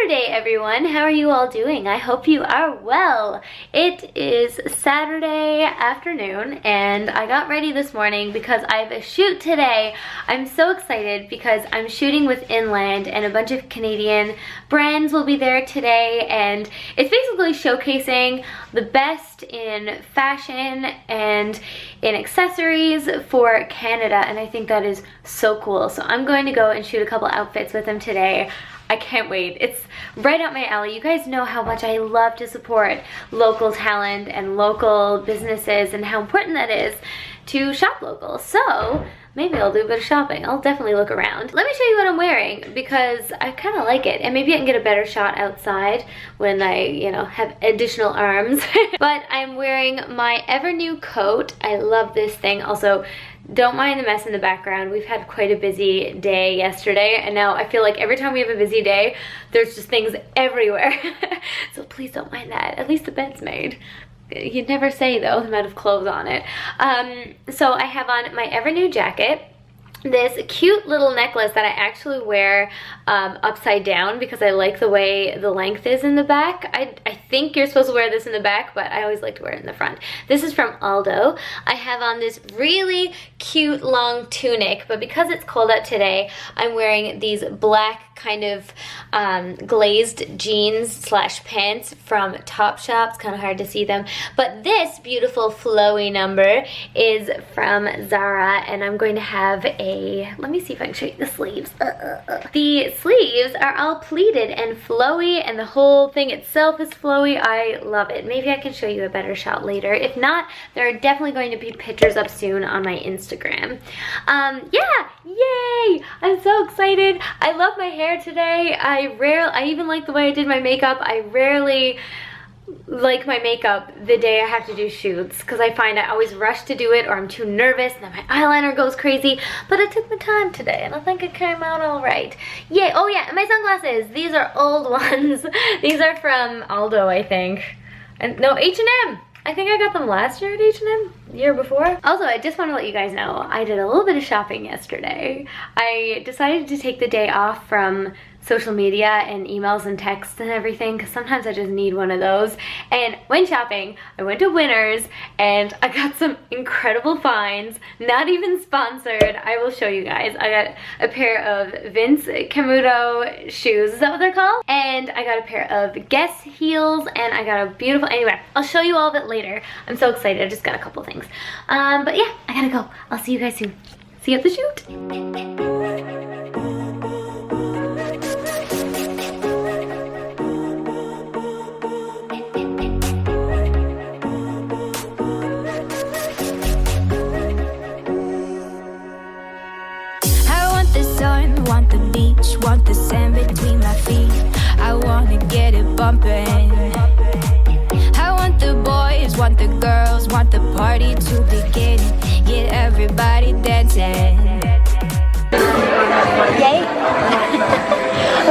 Saturday, everyone. How are you all doing? I hope you are well. It is Saturday afternoon and I got ready this morning because I have a shoot today. I'm so excited because I'm shooting with Inland and a bunch of Canadian brands will be there today, and it's basically showcasing the best in fashion and in accessories for Canada, and I think that is so cool. So I'm going to go and shoot a couple outfits with them today. I can't wait. It's right up my alley. You guys know how much I love to support local talent and local businesses and how important that is to shop local. So maybe I'll do a bit of shopping. I'll definitely look around. Let me show you what I'm wearing because I kind of like it, and maybe I can get a better shot outside when I, have additional arms. But I'm wearing my ever new coat. I love this thing. Also, don't mind the mess in the background. We've had quite a busy day yesterday, and now I feel like every time we have a busy day, there's just things everywhere. So please don't mind that. At least the bed's made. You'd never say though, the amount of clothes on it. So I have on my ever new jacket, this cute little necklace that I actually wear upside down because I like the way the length is in the back. I think you're supposed to wear this in the back, but I always like to wear it in the front. This is from Aldo. I have on this really cute long tunic, but because it's cold out today, I'm wearing these black kind of glazed jeans slash pants from Topshop. It's kind of hard to see them, but this beautiful flowy number is from Zara, and I'm going to have let me see if I can show you the sleeves. The sleeves are all pleated and flowy, and the whole thing itself is flowy. I love it. Maybe I can show you a better shot later. If not, there are definitely going to be pictures up soon on my Instagram. Yeah, yay! I'm so excited. I love my hair today. I even like the way I did my makeup. I rarely like my makeup the day I have to do shoots because I find I always rush to do it, or I'm too nervous and then my eyeliner goes crazy. But I took my time today and I think it came out all right. Yay! Oh yeah, and my sunglasses. These are old ones. These are from Aldo, I think. And no, H&M. I think I got them last year at H&M, the year before. Also, I just want to let you guys know, I did a little bit of shopping yesterday. I decided to take the day off from social media and emails and texts and everything because sometimes I just need one of those. And when shopping, I went to Winners and I got some incredible finds, not even sponsored. I will show you guys. I got a pair of Vince Camuto shoes, is that what they're called? And I got a pair of Guess heels, and I got a beautiful, anyway, I'll show you all of it later. I'm so excited, I just got a couple things. But yeah, I gotta go. I'll see you guys soon. See you at the shoot. Want the beach, want the sand between my feet. I wanna get it bumping. I want the boys, want the girls, want the party to begin. Get everybody dancing. Yay!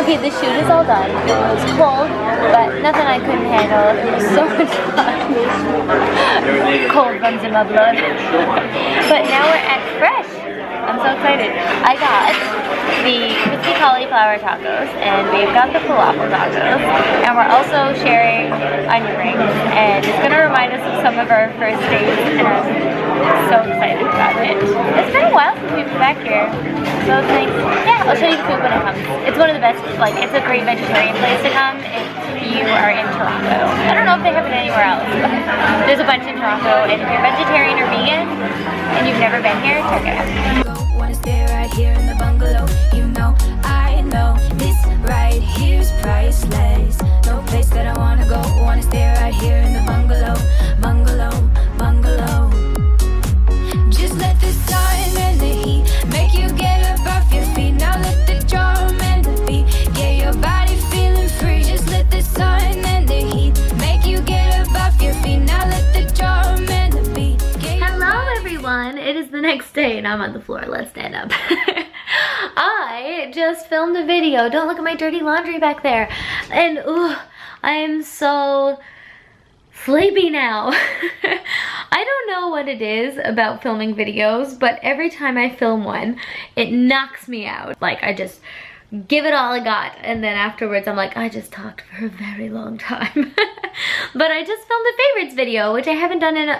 Okay, the shoot is all done. It was cold, but nothing I couldn't handle. It was so much fun. Cold runs in my blood. But now we're at Fresh. I'm so excited. I got the crispy cauliflower tacos, and we've got the falafel tacos, and we're also sharing onion rings, and it's going to remind us of some of our first dates, and I'm so excited about it. It's been a while since we've been back here, so it's nice. Yeah, I'll show you the food when it comes. It's one of the best, it's a great vegetarian place to come if you are in Toronto. I don't know if they have it anywhere else, but there's a bunch in Toronto, and if you're vegetarian or vegan, and you've never been here, check it out. Wanna stay right here in the bungalow. You know, I know this right here's priceless. No place that I wanna go. Wanna stay right here in the bungalow, bungalow, bungalow. Just let the sun and the heat make you get up off your feet. Now let the drum and the beat get your body feeling free. Just let the sun and the heat make you get up off your feet. Now let the drum and the beat get your Hello everyone, it is the next day and I'm on the floor. Let's stand up. I just filmed a video. Don't look at my dirty laundry back there. And I am so sleepy now. I don't know what it is about filming videos, but every time I film one, it knocks me out. Like, I just give it all I got. And then afterwards I'm like, I just talked for a very long time. But I just filmed a favorites video, which I haven't done in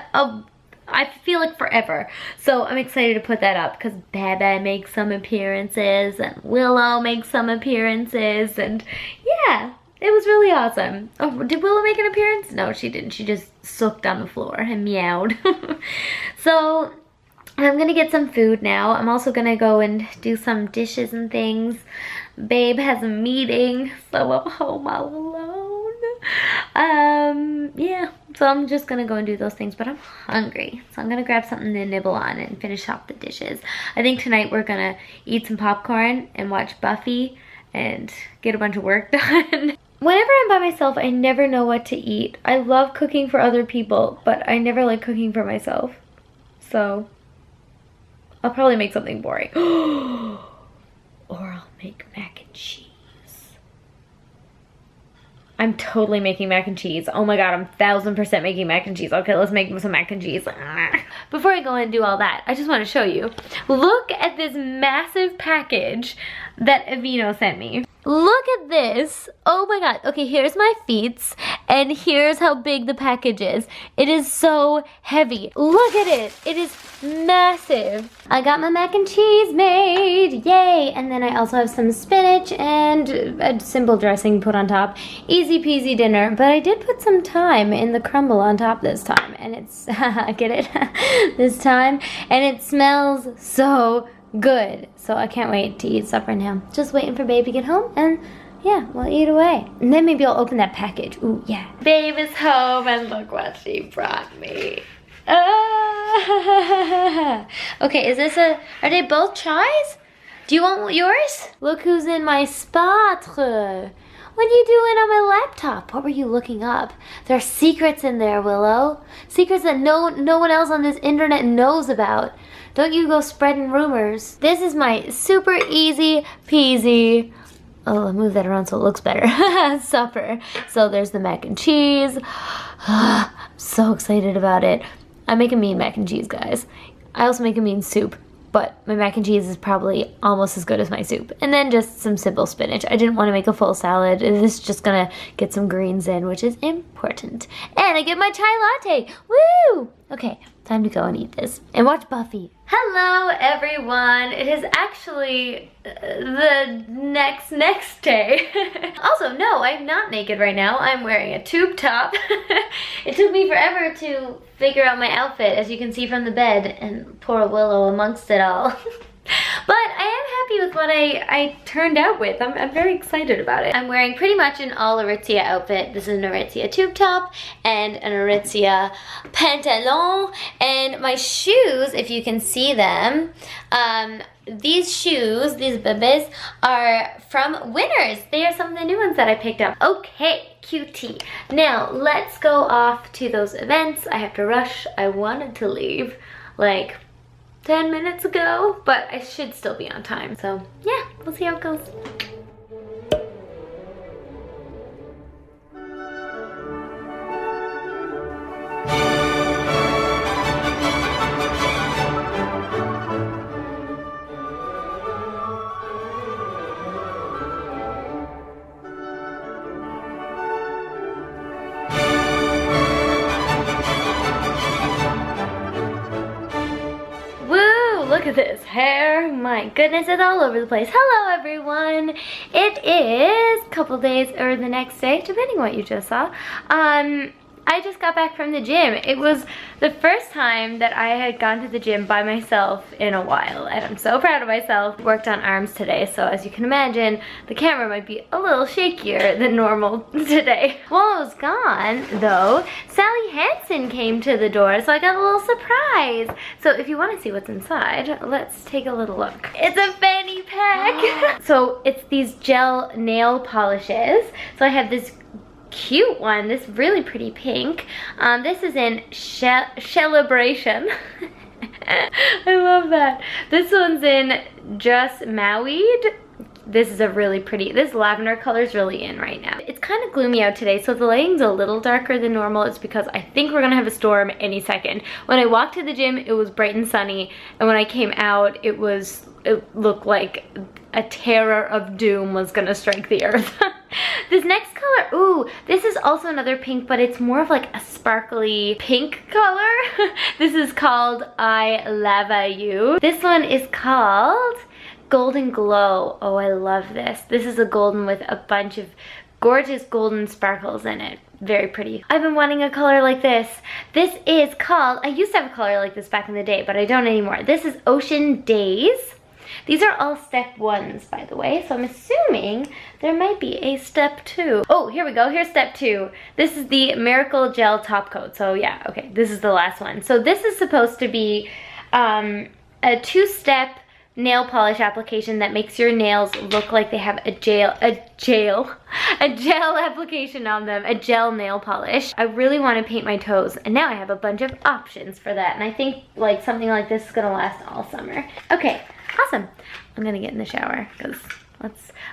I feel like forever. So I'm excited to put that up because Baba makes some appearances and Willow makes some appearances, and yeah, it was really awesome. Oh, did Willow make an appearance? No, she didn't. She just sucked on the floor and meowed. So I'm gonna get some food now. I'm also gonna go and do some dishes and things. Babe has a meeting, so I'm home all alone. Yeah, so I'm just gonna go and do those things, but I'm hungry, so I'm gonna grab something to nibble on and finish off the dishes. I think tonight we're gonna eat some popcorn and watch Buffy and get a bunch of work done. Whenever I'm by myself, I never know what to eat. I love cooking for other people, but I never like cooking for myself. So I'll probably make something boring. Or I'll make mac and cheese. I'm totally making mac and cheese. Oh my god, I'm 1000% making mac and cheese. Okay, let's make some mac and cheese. Before I go and do all that, I just want to show you. Look at this massive package that Avino sent me. Look at this. Oh my god. Okay, here's my feets, and here's how big the package is. It is so heavy. Look at it. It is massive. I got my mac and cheese made. Yay. And then I also have some spinach and a simple dressing put on top. Easy peasy dinner. But I did put some thyme in the crumble on top this time. And it's, get it? This time. And it smells so good. So I can't wait to eat supper now. Just waiting for Babe to get home, and yeah, we'll eat away. And then maybe I'll open that package. Ooh, yeah. Babe is home, and look what she brought me. Ah. Okay, is this are they both chais? Do you want yours? Look who's in my spatre. What are you doing on my laptop? What were you looking up? There are secrets in there, Willow. Secrets that no one else on this internet knows about. Don't you go spreading rumors. This is my super easy peasy, oh, I'll move that around so it looks better, supper. So there's the mac and cheese. I'm so excited about it. I make a mean mac and cheese, guys. I also make a mean soup, but my mac and cheese is probably almost as good as my soup. And then just some simple spinach. I didn't want to make a full salad. This is just gonna get some greens in, which is important. And I get my chai latte. Woo! Okay, time to go and eat this and watch Buffy. Hello everyone. It is actually the next day. Also, no, I'm not naked right now. I'm wearing a tube top. It took me forever to figure out my outfit, as you can see from the bed, and poor Willow amongst it all. But I am happy with what I turned out with. I'm very excited about it. I'm wearing pretty much an all Aritzia outfit. This is an Aritzia tube top and an Aritzia pantalon. And my shoes, if you can see them, these shoes, these bibis, are from Winners. They are some of the new ones that I picked up. Okay, cutie. Now, let's go off to those events. I have to rush. I wanted to leave like 10 minutes ago, but I should still be on time. So yeah, we'll see how it goes. Look at this hair. My goodness, it's all over the place. Hello everyone. It is a couple days or the next day, depending on what you just saw. I just got back from the gym. It was the first time that I had gone to the gym by myself in a while, and I'm so proud of myself. Worked on arms today, so as you can imagine, the camera might be a little shakier than normal today. While I was gone, though, Sally Hansen came to the door, so I got a little surprise. So if you want to see what's inside, let's take a little look. It's a fanny pack. So it's these gel nail polishes. So I have this cute one, this really pretty pink. This is in Celebration. I love that. This one's in Just Mauied. This is a really pretty, this lavender color is really in right now. It's kind of gloomy out today, so the lighting's a little darker than normal. It's because I think we're gonna have a storm any second. When I walked to the gym, it was bright and sunny, and when I came out, it looked like a terror of doom was gonna strike the earth. This next color, ooh, this is also another pink, but it's more of like a sparkly pink color. This is called I Lava You. This one is called Golden Glow. Oh, I love this. This is a golden with a bunch of gorgeous golden sparkles in it. Very pretty. I've been wanting a color like this. This is called, I used to have a color like this back in the day, but I don't anymore. This is Ocean Days. These are all step 1s, by the way, so I'm assuming there might be a step 2. Oh, here we go. Here's step 2. This is the Miracle Gel Top Coat. So yeah, okay, this is the last one. So this is supposed to be a 2-step nail polish application that makes your nails look like they have a gel application on them, a gel nail polish. I really want to paint my toes, and now I have a bunch of options for that, and I think like something like this is gonna last all summer. Okay, awesome. I'm gonna get in the shower because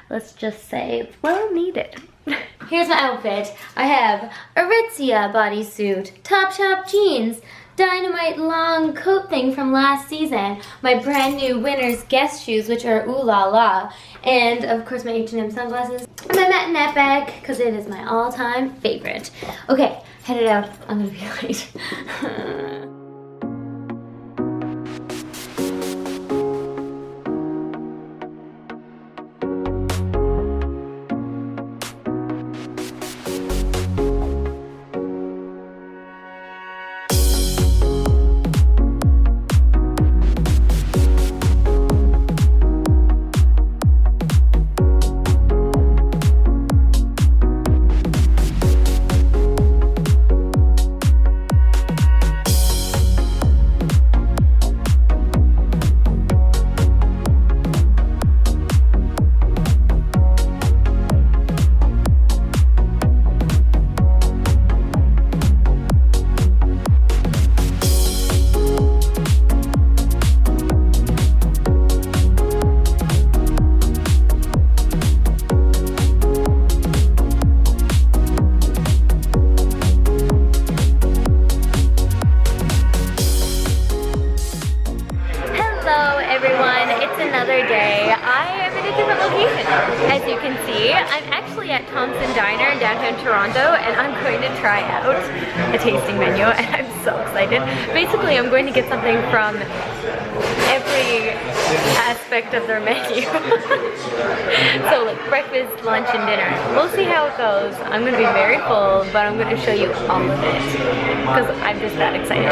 let's just say it's well needed. Here's my outfit. I have Aritzia bodysuit, Topshop jeans, Dynamite long coat thing from last season, my brand new winter's Guess shoes, which are ooh la la, and of course my H&M sunglasses, and my matinette bag, because it is my all-time favorite. Okay, headed out. I'm gonna be late. As you can see, I'm actually at Thompson Diner in downtown Toronto, and I'm going to try out a tasting menu, and I'm so excited. Basically, I'm going to get something from every aspect of their menu. So like breakfast, lunch, and dinner. We'll see how it goes. I'm going to be very full, but I'm going to show you all of it because I'm just that excited.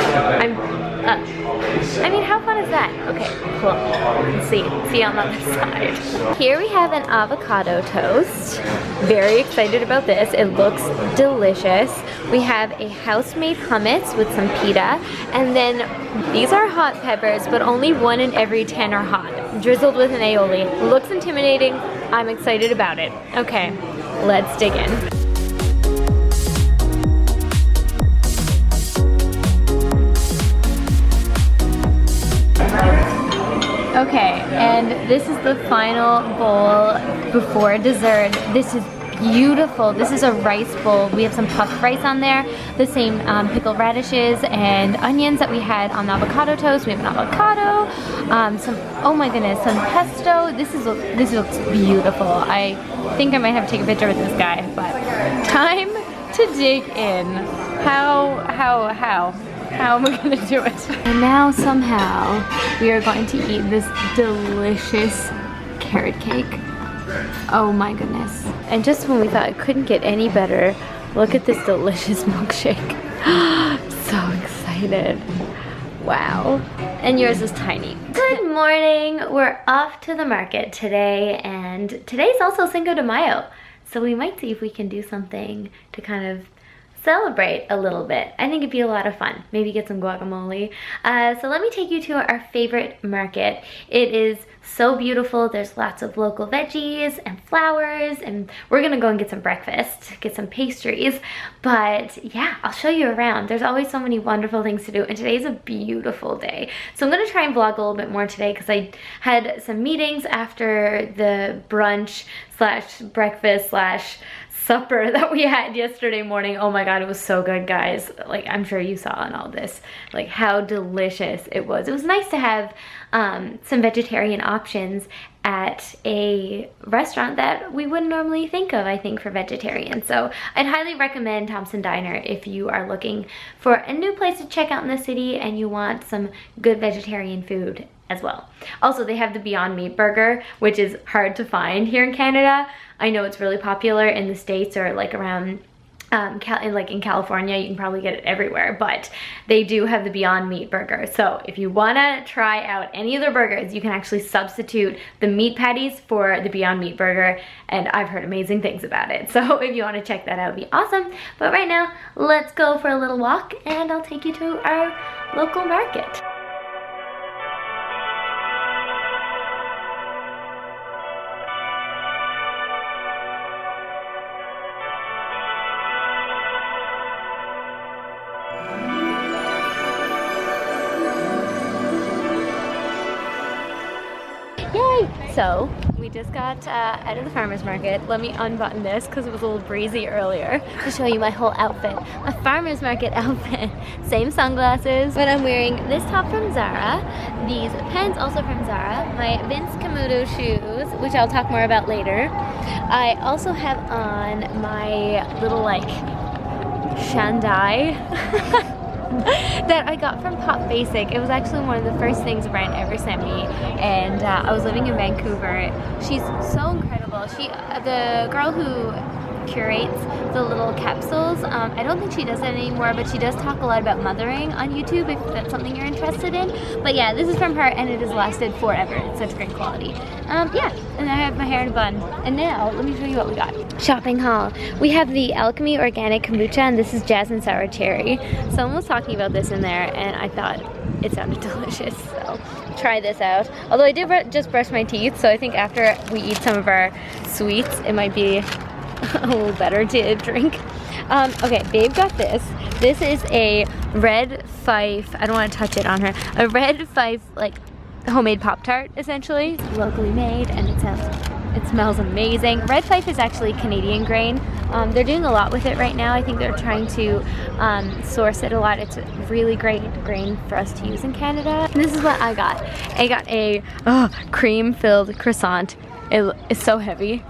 I mean, how fun is that? Okay, cool. Let's see you on the other side. Here we have an avocado toast. Very excited about this. It looks delicious. We have a house-made hummus with some pita, and then these are hot peppers, but only 1 in every 10 are hot, drizzled with an aioli. Looks intimidating. I'm excited about it. Okay, let's dig in. Okay, and this is the final bowl before dessert. This is beautiful. This is a rice bowl. We have some puffed rice on there, the same pickled radishes and onions that we had on the avocado toast. We have an avocado, oh my goodness, some pesto. This looks beautiful. I think I might have to take a picture with this guy, but time to dig in. How am I gonna do it? And now somehow we are going to eat this delicious carrot cake. Oh my goodness. And just when we thought it couldn't get any better, look at this delicious milkshake. So excited. Wow. And yours is tiny. Good morning. We're off to the market today, and today's also Cinco de Mayo. So we might see if we can do something to kind of celebrate a little bit. I think it'd be a lot of fun. Maybe get some guacamole. So let me take you to our favorite market. It is so beautiful. There's lots of local veggies and flowers, and we're gonna go and get some breakfast, get some pastries. But yeah, I'll show you around. There's always so many wonderful things to do, and today's a beautiful day. So I'm gonna try and vlog a little bit more today because I had some meetings after the brunch slash breakfast slash supper that we had yesterday morning. Oh my god, it was so good, guys. Like, I'm sure you saw in all this, like how delicious it was. It was nice to have some vegetarian options at a restaurant that we wouldn't normally think of, I think, for vegetarians. So I'd highly recommend Thompson Diner if you are looking for a new place to check out in the city and you want some good vegetarian food as well. Also, they have the Beyond Meat burger, which is hard to find here in Canada. I know it's really popular in the States or like around in California. You can probably get it everywhere, but they do have the Beyond Meat burger. So if you wanna try out any of their burgers, you can actually substitute the meat patties for the Beyond Meat burger, and I've heard amazing things about it. So if you wanna check that out, it'd be awesome. But right now, let's go for a little walk and I'll take you to our local market. Yay! So, we just got out of the farmer's market. Let me unbutton this because it was a little breezy earlier to show you my whole outfit. A farmer's market outfit. Same sunglasses, but I'm wearing this top from Zara, these pants also from Zara, my Vince Camuto shoes, which I'll talk more about later. I also have on my little like shandai that I got from Pop Basic. It was actually one of the first things Brent ever sent me, and I was living in Vancouver. She's so incredible. The girl who curates the little capsules, I don't think she does that anymore, but she does talk a lot about mothering on YouTube if that's something you're interested in. But yeah, this is from her and it has lasted forever. It's such great quality. Yeah, and I have my hair in a bun. And now, let me show you what we got. Shopping haul. We have the Alchemy Organic Kombucha, and this is Jasmine Sour Cherry. Someone was talking about this in there and I thought it sounded delicious, so try this out. Although I did just brush my teeth, so I think after we eat some of our sweets, it might be a little better to drink. Okay, babe got this. This is a Red Fife, I don't want to touch it on her, a Red Fife like homemade Pop-Tart essentially. It's locally made and it smells amazing. Red Fife is actually Canadian grain. They're doing a lot with it right now. I think they're trying to source it a lot. It's a really great grain for us to use in Canada. And this is what I got. I got a cream-filled croissant. It's so heavy.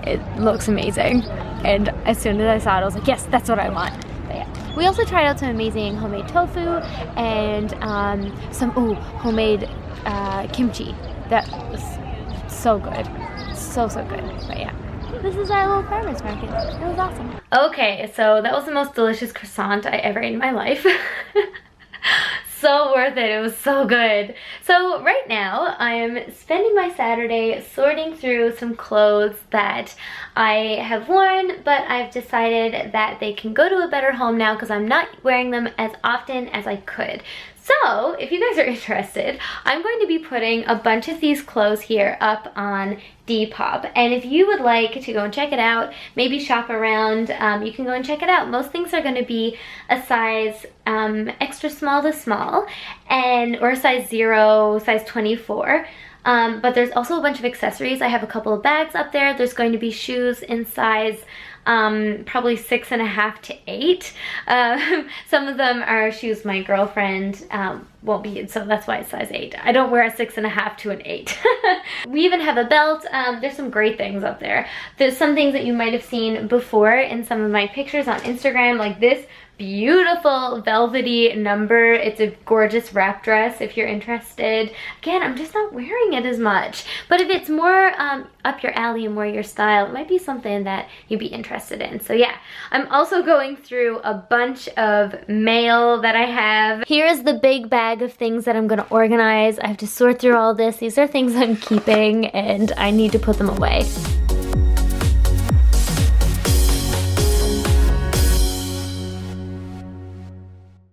It looks amazing, and as soon as I saw it, I was like, yes, that's what I want. But yeah, we also tried out some amazing homemade tofu and some homemade kimchi. That was so good, so good. But yeah, this is our little farmer's market. It was awesome. Okay, so that was the most delicious croissant I ever ate in my life. So worth it. It was so good. So right now I am spending my Saturday sorting through some clothes that I have worn, but I've decided that they can go to a better home now because I'm not wearing them as often as I could. So if you guys are interested, I'm going to be putting a bunch of these clothes here up on Depop, and if you would like to go and check it out, maybe shop around, you can go and check it out. Most things are going to be a size extra small to small, or a size 0, size 24. But there's also a bunch of accessories. I have a couple of bags up there. There's going to be shoes in size probably 6.5 to 8. Some of them are shoes my girlfriend won't be in, so that's why it's size 8. I don't wear a 6.5 to an 8. We even have a belt. There's some great things up there. There's some things that you might have seen before in some of my pictures on Instagram, like this beautiful velvety number. It's a gorgeous wrap dress if you're interested. Again, I'm just not wearing it as much, but if it's more up your alley and more your style, it might be something that you'd be interested in. So yeah, I'm also going through a bunch of mail that I have. Here is the big bag of things that I'm gonna organize. I have to sort through all this. These are things I'm keeping and I need to put them away.